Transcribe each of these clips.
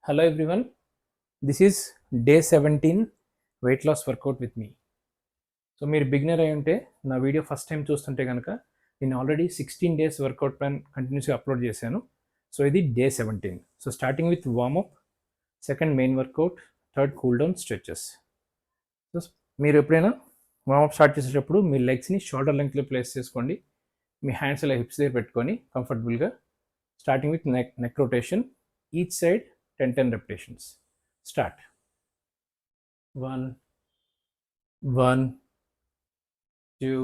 Hello everyone, this is day 17 weight loss workout with me. So మీరు beginner అయి ఉంటే నా వీడియో ఫస్ట్ టైం చూస్తుంటే కనుక నేను ఆల్రెడీ 16 డేస్ వర్కౌట్ ప్లాన్ కంటిన్యూస్గా అప్లోడ్ చేశాను. సో ఇది day 17. So starting with warmup, second main workout, third cool down stretches. So మీరు ఎప్పుడైనా వార్మప్ స్టార్ట్ చేసేటప్పుడు మీ లెగ్స్ని షోల్డర్ లెంగ్త్లో ప్లేస్ చేసుకోండి. మీ హ్యాండ్స్ ఇలా హిప్స్ దగ్గర పెట్టుకొని కంఫర్టబుల్గా starting with neck rotation, each side 10 repetitions. Start. 1, 1, 2,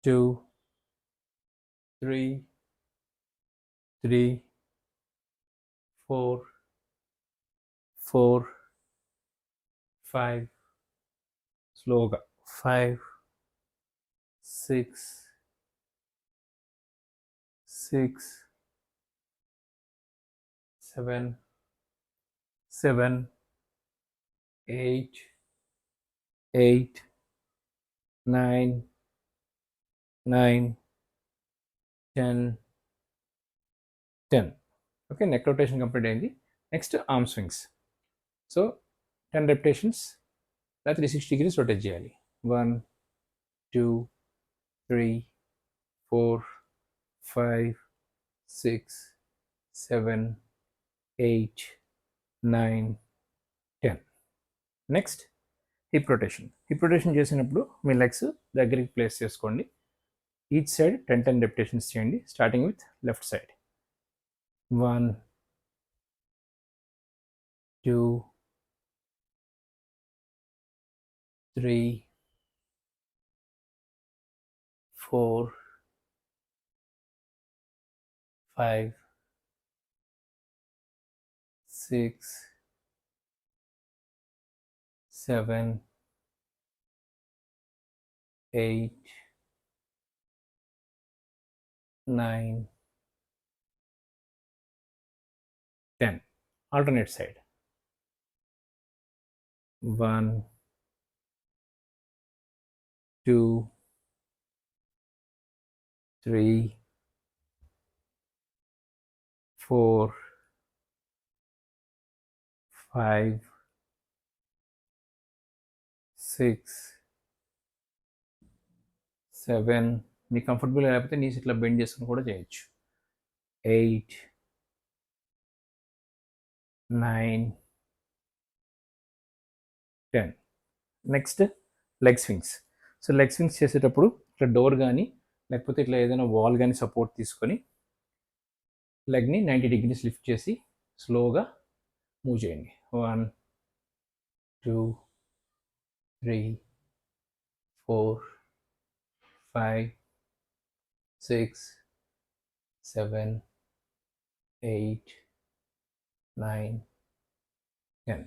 2, 3, 3, 4, 4, 5, slow, 5, 6, 6, 7, 7, 8, 8, 9, 9, 10, 10. Okay, neck rotation complete అయింది. Next arm swings. So 10 repetitions, 360 degrees rotate చేయాలి. 1, 2, 3, 4, 5, 6, 7, 8, 9, 10. Next hip rotation. Hip rotation చేసినప్పుడు మీ లెగ్స్ దగ్గరికి ప్లేస్ చేసుకోండి. ఈచ్ సైడ్ 10 repetitions చేయండి. Starting with left side. 1, 2, 3, 4, 5, 6, 7, 8, 9, 10. Alternate side. 1, 2, 3, 4, 5, 6, 7. మీకు comfortable లేకపోతే knees ఇట్లా bend చేసుకుని కూడా చేయొచ్చు. 8, 9, 10. Next leg swings. So leg swings చేసేటప్పుడు ఇట్లా డోర్ కానీ లేకపోతే ఇట్లా ఏదైనా వాల్ కానీ సపోర్ట్ తీసుకొని లెగ్ని 90 degrees లిఫ్ట్ చేసి స్లోగా మూవ్ చేయండి. 1, 2, 3, 4, 5, 6, 7, 8, 9, 10.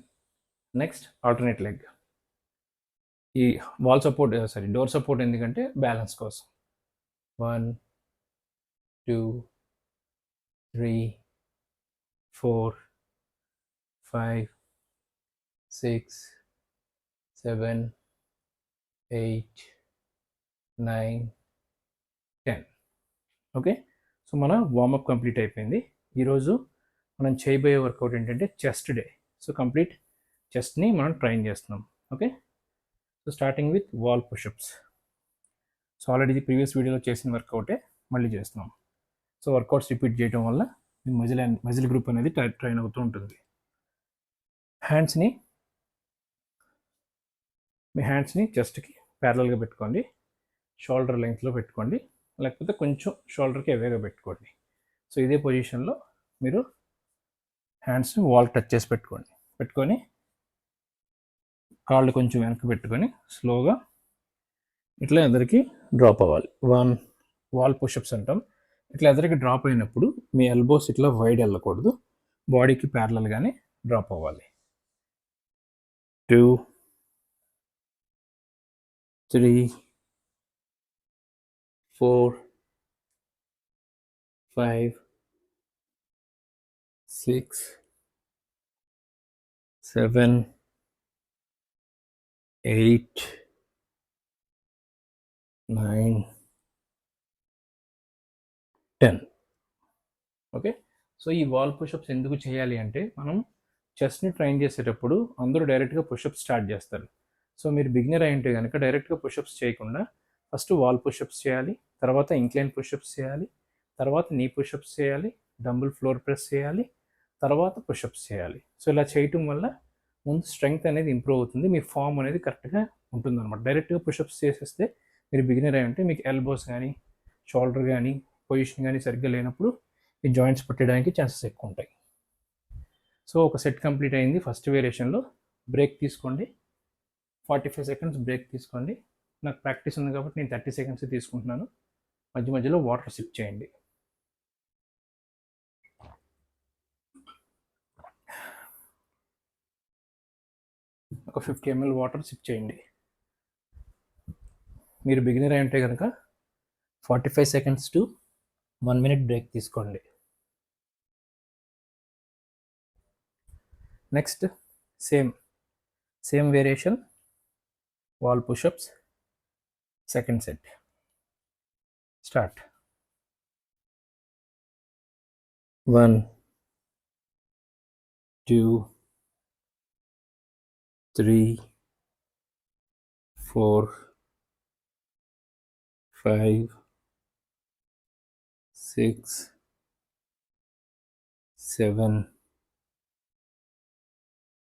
Next alternate leg. ఈ డోర్ సపోర్ట్ ఎందుకంటే బ్యాలెన్స్ కోసం. 1, 2, 3, 4, 5, 6, 7, 8, 9, 10. ఓకే, సో మన వార్మప్ కంప్లీట్ అయిపోయింది. ఈరోజు మనం చేయబోయే వర్కౌట్ ఏంటంటే చెస్ట్ డే. సో కంప్లీట్ చెస్ట్ని మనం ట్రైన్ చేస్తున్నాం. Okay, so starting with wall push-ups. So already previous వీడియోలో చేసిన వర్కౌటే మళ్ళీ చేస్తున్నాం. సో వర్కౌట్స్ రిపీట్ చేయడం వల్ల మీ మజిల్ గ్రూప్ అనేది ట్రైన్ అవుతూ ఉంటుంది. మీ హ్యాండ్స్ని చెస్ట్కి ప్యారలల్గా పెట్టుకోండి. షోల్డర్ లెంగ్త్లో పెట్టుకోండి, లేకపోతే కొంచెం షోల్డర్కి ఎవేగా పెట్టుకోండి. సో ఇదే పొజిషన్లో మీరు హ్యాండ్స్ని వాల్ టచ్ చేసి పెట్టుకొని కాళ్ళు కొంచెం వెనక్కి పెట్టుకొని స్లోగా ఇట్లా ఎదరికి డ్రాప్ అవ్వాలి. 1 వాల్ పుషప్స్ అంటాం. ఇట్లా ఎదరికి డ్రాప్ అయినప్పుడు మీ ఎల్బోస్ ఇట్లా వైడ్ వెళ్ళకూడదు, బాడీకి ప్యారలల్గానే డ్రాప్ అవ్వాలి. 2, 3, 4, 5, 6, 7, 8, 9, 10. ఓకే, సో ఈ వాల్ పుషప్స్ ఎందుకు చేయాలి అంటే, మనం చెస్ట్ని ట్రైన్ చేసేటప్పుడు అందరూ డైరెక్ట్గా పుషప్స్ స్టార్ట్ చేస్తారు. సో మీరు బిగినర్ అయి ఉంటే కనుక డైరెక్ట్గా పుషప్స్ చేయకుండా ఫస్ట్ వాల్ పుషప్స్ చేయాలి, తర్వాత ఇంక్లైన్ పుషప్స్ చేయాలి, తర్వాత నీ పుషప్స్ చేయాలి, డంబుల్ ఫ్లోర్ ప్రెస్ చేయాలి, తర్వాత పుషప్స్ చేయాలి. సో ఇలా చేయటం వల్ల ముందు స్ట్రెంగ్త్ అనేది ఇంప్రూవ్ అవుతుంది, మీ ఫామ్ అనేది కరెక్ట్గా ఉంటుంది అనమాట. డైరెక్ట్గా పుషప్స్ చేసేస్తే మీరు బిగినర్ అయి ఉంటే మీకు ఎల్బోస్ కానీ షోల్డర్ కానీ పొజిషన్ కానీ సరిగ్గా లేనప్పుడు ఈ జాయింట్స్ పట్టడానికి ఛాన్సెస్ ఎక్కువ ఉంటాయి. సో ఒక సెట్ కంప్లీట్ అయింది ఫస్ట్ వేరియేషన్లో. బ్రేక్ తీసుకోండి, 45 సెకండ్స్ బ్రేక్ తీసుకోండి. నాకు ప్రాక్టీస్ ఉంది కాబట్టి నేను 30 సెకండ్స్ తీసుకుంటున్నాను. మధ్య మధ్యలో వాటర్ సిప్ చేయండి. ఒక 50 ml వాటర్ సిప్ చేయండి. మీరు బిగినర్ అయి ఉంటే కనుక 45 సెకండ్స్ టు 1 minute బ్రేక్ తీసుకోండి. Next same variation, wall push-ups, second set. Start. 1 2 3 4 5 6 7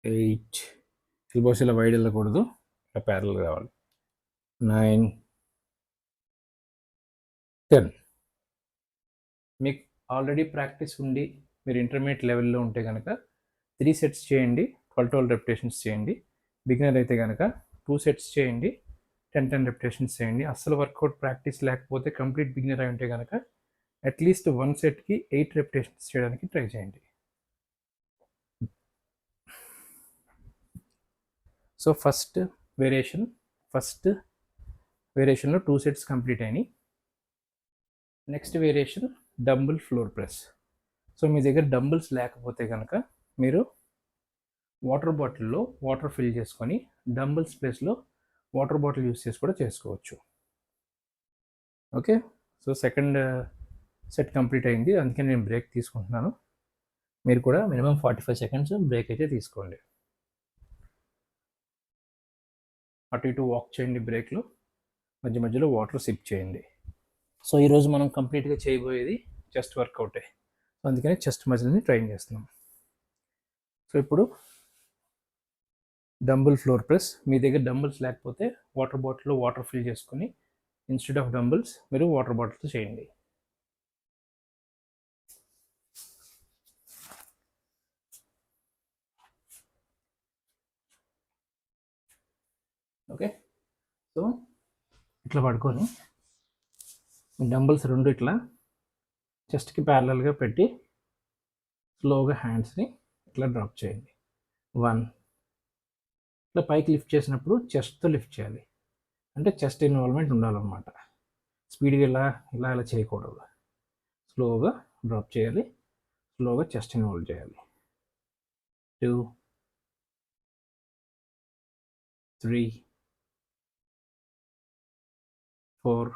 8. Elbows ఇలా వైడ్ వెళ్ళకూడదు, ఇలా ప్యారల్ కావాలి. 9 10. మీకు ఆల్రెడీ ప్రాక్టీస్ ఉండి మీరు ఇంటర్మీడియట్ లెవెల్లో ఉంటే కనుక 3 సెట్స్ చేయండి, 12 రెపిటేషన్స్ చేయండి. బిగినర్ అయితే కనుక 2 సెట్స్ చేయండి, 10 రెపిటేషన్స్ చేయండి. అస్సలు వర్కౌట్ ప్రాక్టీస్ లేకపోతే కంప్లీట్ బిగినర్ అయి ఉంటే కనుక అట్లీస్ట్ 1 సెట్కి 8 రెపిటేషన్స్ చేయడానికి ట్రై చేయండి. సో ఫస్ట్ వేరియేషన్లో 2 సెట్స్ కంప్లీట్ అయినాయి. Next variation dumbbell floor press. So మీ దగ్గర డంబుల్స్ లేకపోతే కనుక మీరు వాటర్ బాటిల్లో వాటర్ ఫిల్ చేసుకొని డంబుల్స్ ప్లేస్లో వాటర్ బాటిల్ యూస్ చేసి కూడా చేసుకోవచ్చు. Okay, so second set complete అయింది, అందుకే నేను బ్రేక్ తీసుకుంటున్నాను. మీరు కూడా మినిమం 45 సెకండ్స్ బ్రేక్ అయితే తీసుకోండి. అటు ఇటు వాక్ చేయండి బ్రేక్లో, మధ్య మధ్యలో వాటర్ సిప్ చేయండి. సో ఈరోజు మనం కంప్లీట్గా చేయబోయేది చెస్ట్ వర్కౌటే, అందుకని చెస్ట్ మజిల్ని ట్రైన్ చేస్తున్నాం. సో ఇప్పుడు డంబుల్ ఫ్లోర్ ప్రెస్. మీ దగ్గర డంబుల్స్ లేకపోతే వాటర్ బాటిల్లో వాటర్ ఫిల్ చేసుకొని ఇన్స్టెడ్ ఆఫ్ డంబుల్స్ మీరు వాటర్ బాటిల్తో చేయండి. ఓకే, సో ఇట్లా పడుకొని డంబుల్స్ రెండు ఇట్లా చెస్ట్కి ప్యారలల్గా పెట్టి స్లోగా హ్యాండ్స్ని ఇట్లా డ్రాప్ చేయండి. 1. ఇట్లా పైకి లిఫ్ట్ చేసినప్పుడు చెస్ట్తో లిఫ్ట్ చేయాలి, అంటే చెస్ట్ ఇన్వాల్వ్మెంట్ ఉండాలన్నమాట. స్పీడ్గా ఇలా ఇలా ఇలా చేయకూడదు, స్లోగా డ్రాప్ చేయాలి, స్లోగా చెస్ట్ ఇన్వాల్వ్ చేయాలి. 2 3 4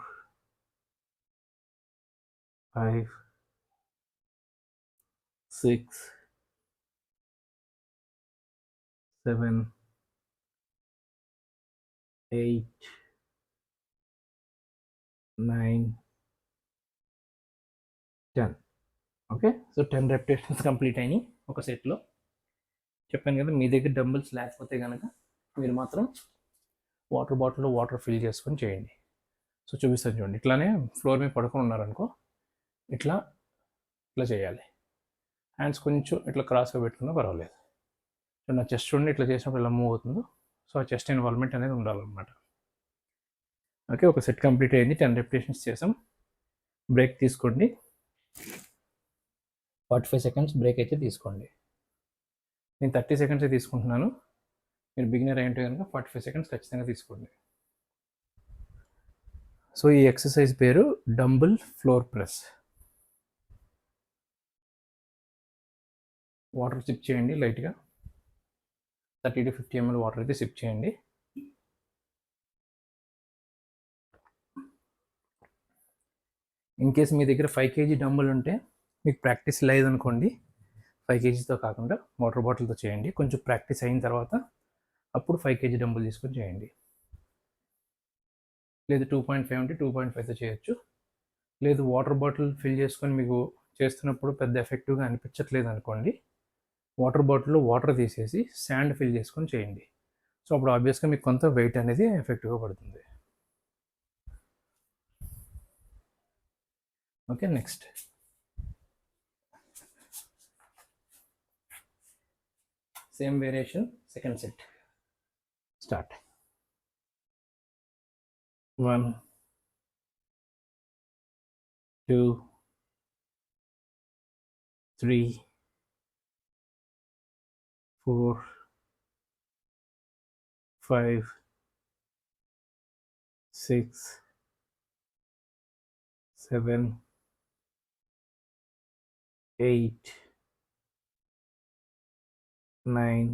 5 6 7 8 9 10. ఓకే, సో 10 రెపిటేషన్స్ కంప్లీట్ అయినాయి ఒక సెట్లో. చెప్పాను కదా, మీ దగ్గర డంబుల్స్ లేకపోతే కనుక మీరు మాత్రం వాటర్ బాటిల్లో వాటర్ ఫిల్ చేసుకొని చేయండి. సో చూపిస్తాను చూడండి, ఇట్లానే ఫ్లోర్ మీద పడుకొని ఉన్నారనుకో, ఇట్లా ఇట్లా చేయాలి. హ్యాండ్స్ కొంచెం ఇట్లా క్రాస్గా పెట్టుకున్నా పర్వాలేదు. నా చెస్ట్ చూడండి, ఇట్లా చేసినప్పుడు ఇలా మూవ్ అవుతుందో, సో ఆ చెస్ట్ ఇన్వాల్వ్మెంట్ అనేది ఉండాలన్నమాట. ఓకే, ఒక సెట్ కంప్లీట్ అయింది, 10 రెపిటేషన్స్ చేసాం. బ్రేక్ తీసుకోండి, 45 సెకండ్స్ బ్రేక్ అయితే తీసుకోండి. నేను 30 సెకండ్సే తీసుకుంటున్నాను, మీరు బిగినర్ అయ్యంటే కనుక 45 సెకండ్స్ ఖచ్చితంగా తీసుకోండి. సో ఈ ఎక్సర్సైజ్ పేరు dumbbell floor press. Water SIP చేయండి లైట్గా, 30 to 50 ml వాటర్ అయితే సిప్ చేయండి. ఇన్ కేస్ మీ దగ్గర 5 kg డంబుల్ ఉంటే మీకు ప్రాక్టీస్ లేదనుకోండి 5 కేజీతో కాకుండా వాటర్ బాటిల్తో చేయండి. కొంచెం ప్రాక్టీస్ అయిన తర్వాత అప్పుడు 5 కేజీ డంబుల్ తీసుకొని చేయండి. లేదు 2.5 ఉంటే 2.5తో చేయొచ్చు. లేదు వాటర్ బాటిల్ ఫిల్ చేసుకొని మీకు చేస్తున్నప్పుడు పెద్ద ఎఫెక్టివ్గా అనిపించట్లేదు అనుకోండి, వాటర్ బాటిల్లో వాటర్ తీసేసి శాండ్ ఫిల్ చేసుకొని చేయండి. సో అప్పుడు ఆబ్వియస్గా మీకు కొంత వెయిట్ అనేది ఎఫెక్టివ్గా పడుతుంది. Okay, next same variation, second set. Start. 1 2 3 4 5 6 7 8 9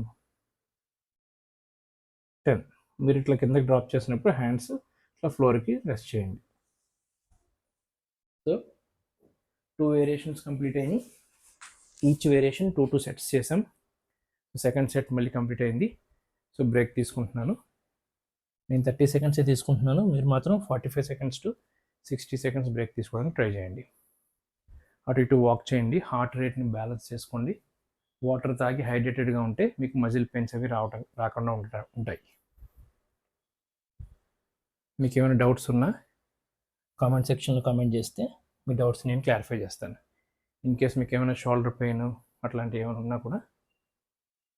10. మీరు ఇట్లా కిందకి డ్రాప్ చేసినప్పుడు హ్యాండ్స్ ఇట్లా ఫ్లోర్కి రెస్ట్ చేయండి. సో 2 వేరియేషన్స్ కంప్లీట్ అయినాయి. ఈచ్ వేరియేషన్ 2 సెట్స్ చేసాం. సెకండ్ సెట్ మళ్ళీ కంప్లీట్ అయింది. సో బ్రేక్ తీసుకుంటున్నాను. నేను 30 సెకండ్సే తీసుకుంటున్నాను. మీరు మాత్రం 45 సెకండ్స్ టు 60 సెకండ్స్ బ్రేక్ తీసుకోవడానికి ట్రై చేయండి. అటు ఇటు వాక్ చేయండి. హార్ట్ రేట్ని బ్యాలెన్స్ చేసుకోండి. వాటర్ తాగి హైడ్రేటెడ్గా ఉంటే మీకు మజిల్ పెయిన్స్ అవి రాకుండా ఉంటాయి. మీకు ఏమైనా డౌట్స్ ఉన్నా కామెంట్ సెక్షన్లో కామెంట్ చేస్తే మీ డౌట్స్ నేను క్లారిఫై చేస్తాను. ఇన్ కేస్ మీకు ఏమైనా షోల్డర్ పెయిన్ అట్లాంటివి ఏమైనా ఉన్నా కూడా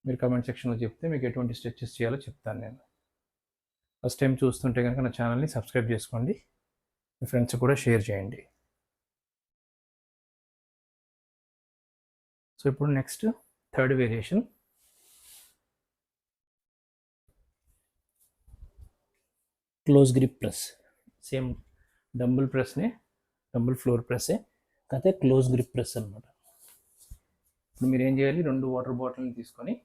మీరు కామెంట్ సెక్షన్లో చెప్తే మీకు ఎటువంటి స్ట్రెచెస్ చేయాలో చెప్తాను నేను. ఫస్ట్ టైం చూస్తుంటే కనుక నా ఛానల్ని సబ్స్క్రైబ్ చేసుకోండి. మీ ఫ్రెండ్స్ కూడా షేర్ చేయండి. సో ఇప్పుడు next third variation. Close grip press. Same dumbbell ప్రెస్నే, డంబుల్ ఫ్లోర్ ప్రెస్సే, కాకపోతే క్లోజ్ గ్రిప్ ప్రెస్ అనమాట. ఇప్పుడు మీరు ఏం చేయాలి, 2 వాటర్ బాటిల్ని తీసుకొని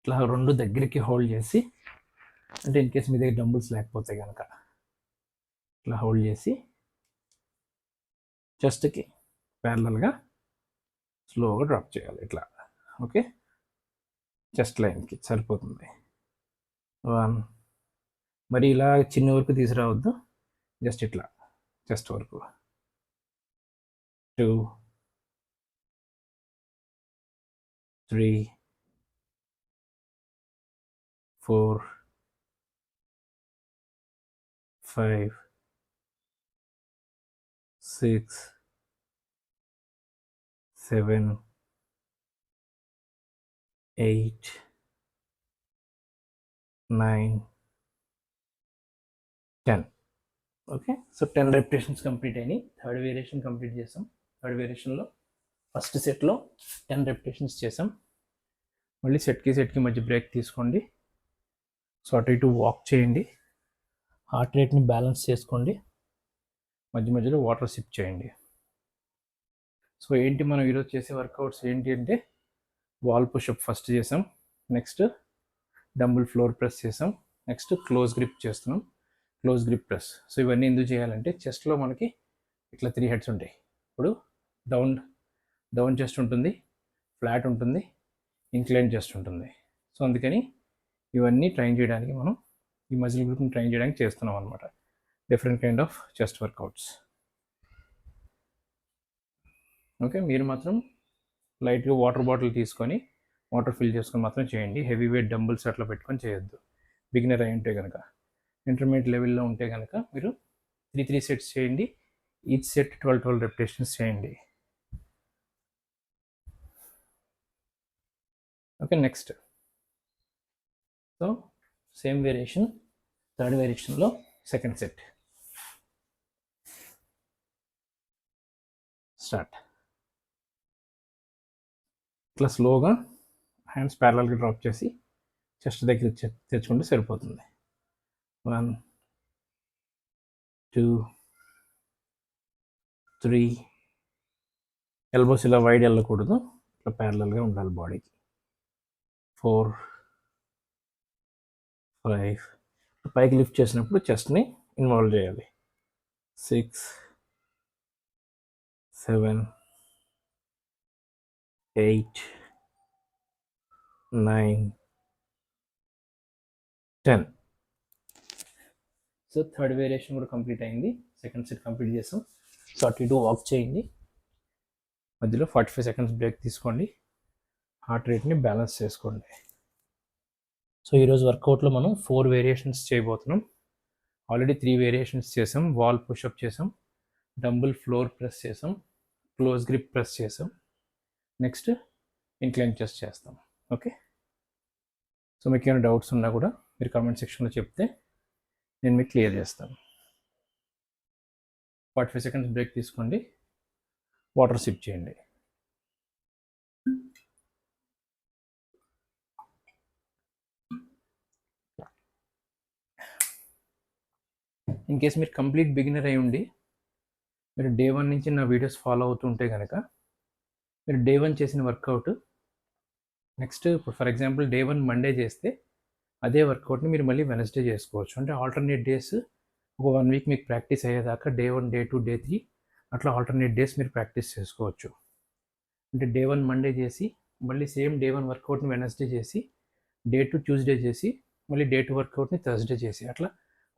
ఇట్లా 2 దగ్గరికి హోల్డ్ చేసి, అంటే ఇన్ కేస్ మీ దగ్గర డంబుల్స్ లేకపోతే కనుక ఇట్లా హోల్డ్ చేసి చెస్ట్కి ప్యారలల్గా స్లోగా డ్రాప్ చేయాలి ఇట్లా. ఓకే, చెస్ట్ లైన్కి సరిపోతుంది. 1, మరి ఇలా చిన్న వరకు తీసుకురావద్దు, జస్ట్ ఇట్లా చెస్ట్ వరకు. 2 3 4 5 6 7 8 9 10. ఓకే, సో 10 రెపిటేషన్స్ కంప్లీట్ అయినాయి. థర్డ్ వేరియేషన్ కంప్లీట్ చేసాం. థర్డ్ వేరియేషన్లో ఫస్ట్ సెట్లో 10 రెపిటేషన్స్ చేసాం. మళ్ళీ సెట్కి మధ్య బ్రేక్ తీసుకోండి. సో అటు ఇటు వాక్ చేయండి. హార్ట్ రేట్ని బ్యాలెన్స్ చేసుకోండి. మధ్య మధ్యలో వాటర్ సిప్ చేయండి. సో ఏంటి మనం ఈరోజు చేసే వర్కౌట్స్ ఏంటి అంటే, వాల్ పుషప్ ఫస్ట్ చేసాం, నెక్స్ట్ డంబుల్ ఫ్లోర్ ప్రెస్ చేసాం, నెక్స్ట్ క్లోజ్ గ్రిప్ చేస్తున్నాం, క్లోజ్ గ్రిప్ ప్రెస్. సో ఇవన్నీ ఎందుకు చేయాలంటే, చెస్ట్లో మనకి ఇట్లా 3 హెడ్స్ ఉంటాయి. ఇప్పుడు డౌన్ చెస్ట్ ఉంటుంది, ఫ్లాట్ ఉంటుంది, ఇంక్లైన్ చెస్ట్ ఉంటుంది. సో అందుకని ఇవన్నీ ట్రైన్ చేయడానికి మనం ఈ మజిల్ గ్రూప్ని ట్రైన్ చేయడానికి చేస్తున్నాం అనమాట. Different kind of chest workouts. Okay, మీరు మాత్రం లైట్గా వాటర్ బాటిల్ తీసుకొని వాటర్ ఫిల్ చేసుకొని మాత్రం చేయండి. హెవీ వెయిట్ డంబుల్స్ అట్లా పెట్టుకొని చేయొద్దు. బిగినర్ అయి ఉంటే కనుక, ఇంటర్మీడియట్ లెవెల్లో ఉంటే కనుక మీరు 3 సెట్స్ చేయండి. ఈచ్ సెట్ 12 రెపిటేషన్స్ చేయండి. Okay, next. So same variation, third వేరియేషన్లో సెకండ్ సెట్. స్టార్ట్. ఇట్లా స్లోగా హ్యాండ్స్ ప్యారలల్గా డ్రాప్ చేసి చెస్ట్ దగ్గర తెచ్చుకుంటే సరిపోతుంది. 1 2 3. ఎల్బోస్ ఇలా వైడ్ వెళ్ళకూడదు, ఇట్లా ప్యారలల్గా ఉండాలి బాడీకి. 4 5. పైకి లిఫ్ట్ చేసినప్పుడు చెస్ట్ని ఇన్వాల్వ్ చేయాలి. 6, 7, 8, 9, 10. సో థర్డ్ వేరియేషన్ కూడా కంప్లీట్ అయింది. సెకండ్ సెట్ కంప్లీట్ చేసాం. సో అటు ఇటు వాక్ చేయండి, మధ్యలో 45 సెకండ్స్ బ్రేక్ తీసుకోండి, హార్ట్ రేట్ని బ్యాలెన్స్ చేసుకోండి. సో ఈరోజు వర్కౌట్లో మనం 4 వేరియేషన్స్ చేయబోతున్నాం. ఆల్రెడీ 3 వేరియేషన్స్ చేసాం. వాల్ పుషప్ చేసాం, డంబుల్ ఫ్లోర్ ప్రెస్ చేసాం, క్లోజ్ గ్రిప్ ప్రెస్ చేసాం, నెక్స్ట్ ఇంక్లైన్ చెస్ట్ చేస్తాం. ఓకే, సో మీకు ఏమైనా డౌట్స్ ఉన్నా కూడా మీరు కామెంట్ సెక్షన్లో చెప్తే నేను మీకు క్లియర్ చేస్తాను. 45 సెకండ్స్ బ్రేక్ తీసుకోండి, వాటర్ సిప్ చేయండి. ఇన్ కేస్ మీరు కంప్లీట్ బిగినర్ అయి ఉండి మీరు డే 1 నుంచి నా వీడియోస్ ఫాలో అవుతుంటే కనుక మీరు డే 1 చేసిన వర్కౌట్ నెక్స్ట్ ఇప్పుడు ఫర్ ఎగ్జాంపుల్ డే 1 మండే చేస్తే అదే వర్కౌట్ని మీరు మళ్ళీ వెనస్డే చేసుకోవచ్చు. అంటే ఆల్టర్నేట్ డేస్ ఒక 1 వీక్ మీకు ప్రాక్టీస్ అయ్యేదాకా డే 1, డే 2, డే 3 అట్లా ఆల్టర్నేట్ డేస్ మీరు ప్రాక్టీస్ చేసుకోవచ్చు. అంటే డే 1 మండే చేసి మళ్ళీ సేమ్ డే 1 వర్కౌట్ని వెనస్డే చేసి, డే 2 ట్యూస్డే చేసి, మళ్ళీ డే 2 వర్కౌట్ని థర్స్డే చేసి, అట్లా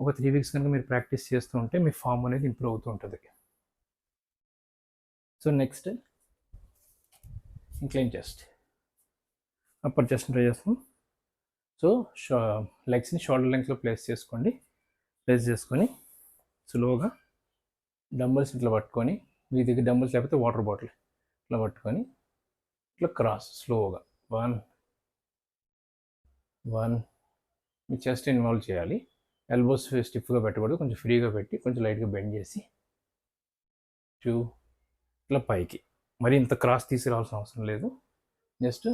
ఒక 3 వీక్స్ కనుక మీరు ప్రాక్టీస్ చేస్తూ ఉంటే మీ ఫామ్ అనేది ఇంప్రూవ్ అవుతూ ఉంటుంది. So next incline chest, upper chest try చేస్తాం. సో లెగ్స్ని షోల్డర్ లెంగ్త్లో ప్లేస్ చేసుకొని స్లోగా డంబుల్స్ ఇట్లా పట్టుకొని, మీ దగ్గర డంబుల్స్ లేకపోతే వాటర్ బాటిల్ ఇట్లా పట్టుకొని ఇట్లా క్రాస్ స్లోగా 1 మీ చెస్ట్ ఇన్వాల్వ్ చేయాలి. ఎల్బోస్ స్టిఫ్గా పెట్టకూడదు, కొంచెం ఫ్రీగా పెట్టి కొంచెం లైట్గా బెండ్ చేసి 2 ఇట్లా పైకి, మరి ఇంత క్రాస్ తీసుకురావాల్సిన అవసరం లేదు, జస్ట్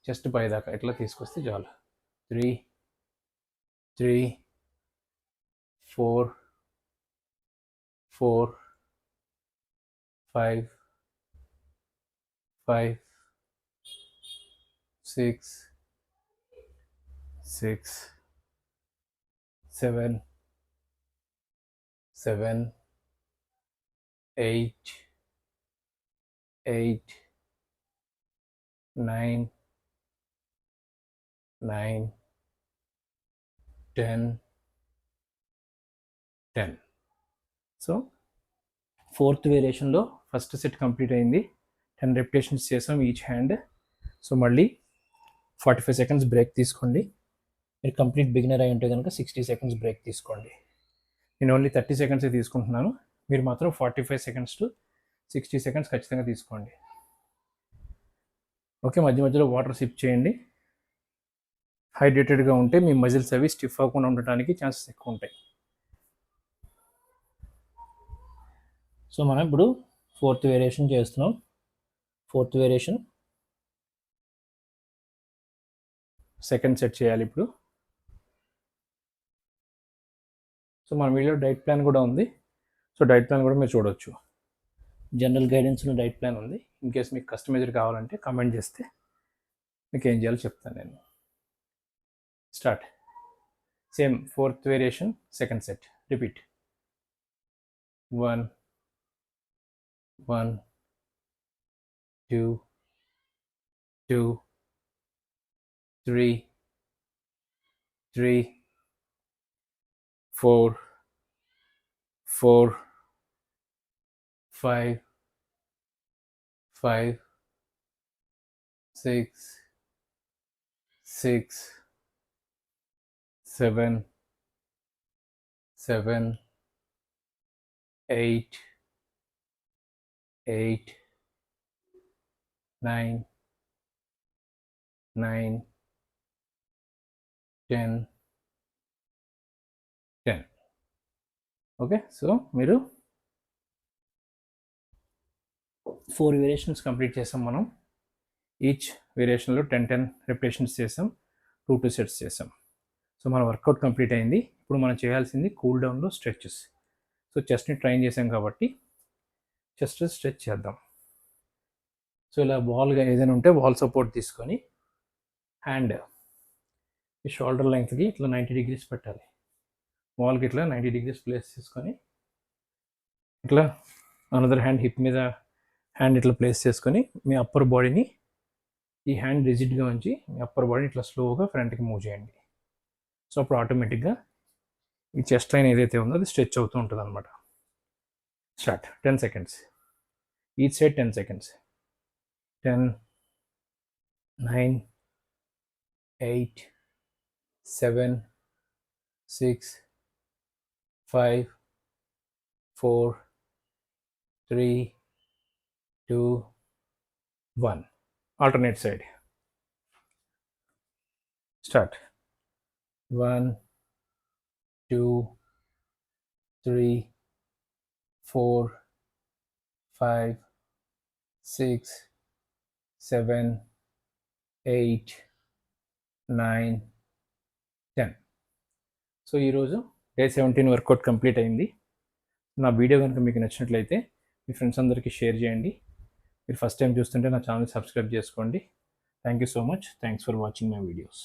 చెస్ట్ పై దాకా ఇట్లా తీసుకొస్తే చాలు. 3, 4, 5, 6, 7, 8, 9, 10. సో ఫోర్త్ వేరియేషన్లో ఫస్ట్ సెట్ కంప్లీట్ అయింది. 10 రెపిటేషన్స్ చేసాం ఈచ్ హ్యాండ్. సో మళ్ళీ 45 సెకండ్స్ బ్రేక్ తీసుకోండి. మీరు కంప్లీట్ బిగినర్ అయి ఉంటే కనుక 60 సెకండ్స్ బ్రేక్ తీసుకోండి. నేను ఓన్లీ 30 సెకండ్సే తీసుకుంటున్నాను, మీరు మాత్రం 45 సెకండ్స్ టు 60 సెకండ్స్ ఖచ్చితంగా తీసుకోండి. ఓకే, మధ్య మధ్యలో వాటర్ సిప్ చేయండి. హైడ్రేటెడ్గా ఉంటే మీ మజిల్స్ అవి స్టిఫ్ అవ్వకుండా ఉండటానికి ఛాన్సెస్ ఎక్కువ ఉంటాయి. సో మనం ఇప్పుడు ఫోర్త్ వేరియేషన్ చేస్తున్నాం. ఫోర్త్ వేరియేషన్ సెకండ్ సెట్ చేయాలి ఇప్పుడు. సో మన వీడియో డైట్ ప్లాన్ కూడా ఉంది. సో డైట్ ప్లాన్ కూడా మీరు చూడవచ్చు. జనరల్ గైడెన్స్ ఉన్న డైట్ ప్లాన్ ఉంది. ఇన్ కేస్ మీకు కస్టమైజ్డ్ కావాలంటే కమెంట్ చేస్తే మీకు ఏం చేయాలో చెప్తాను నేను. Start. Same fourth variation second set repeat. 1, 2, 3, 4, 5, 6, 7, 8, 9, 10. Okay, so మీరు 4 వేరియేషన్స్ కంప్లీట్ చేసాం మనం. ఈచ్ వేరియేషన్లో 10 రెపిటేషన్స్ చేసాం, 2 సెట్స్ చేసాం. సో మన వర్కౌట్ కంప్లీట్ అయింది. ఇప్పుడు మనం చేయాల్సింది కూల్ డౌన్లో స్ట్రెచెస్. సో చెస్ట్ని ట్రైన్ చేసాం కాబట్టి చెస్ట్ స్ట్రెచ్ చేద్దాం. సో ఇలా బాల్గా ఏదైనా ఉంటే బాల్ సపోర్ట్ తీసుకొని హ్యాండ్ ఈ షోల్డర్ లెంగ్త్కి ఇట్లా 90 డిగ్రీస్ పెట్టాలి. వాల్కి ఇట్లా 90 డిగ్రీస్ ప్లేస్ చేసుకొని ఇట్లా అనదర్ హ్యాండ్ హిప్ మీద హ్యాండ్ ఇట్లా ప్లేస్ చేసుకొని మీ అప్పర్ బాడీని ఈ హ్యాండ్ రిజిడ్గా ఉంచి మీ అప్పర్ బాడీని ఇట్లా స్లోగా ఫ్రంట్కి మూవ్ చేయండి. సో అప్పుడు ఆటోమేటిక్గా ఈ చెస్ట్ లైన్ ఏదైతే ఉందో అది స్ట్రెచ్ అవుతూ ఉంటుంది అనమాట. Start. 10 seconds. Each side 10 seconds. 10, 9, 8, 7, 6, 5, 4, 3, 2, 1. Alternate side. Start. 1, 2, 3, 4, 5, 6, 7, 8, 9, 10. So ఈరోజు డే 17 వర్కౌట్ కంప్లీట్ అయింది. నా వీడియో కనుక మీకు నచ్చినట్లయితే మీ ఫ్రెండ్స్ అందరికీ షేర్ చేయండి. మీరు ఫస్ట్ టైం చూస్తుంటే నా ఛానల్ సబ్స్క్రైబ్ చేసుకోండి. Thank you so much. Thanks for watching my videos.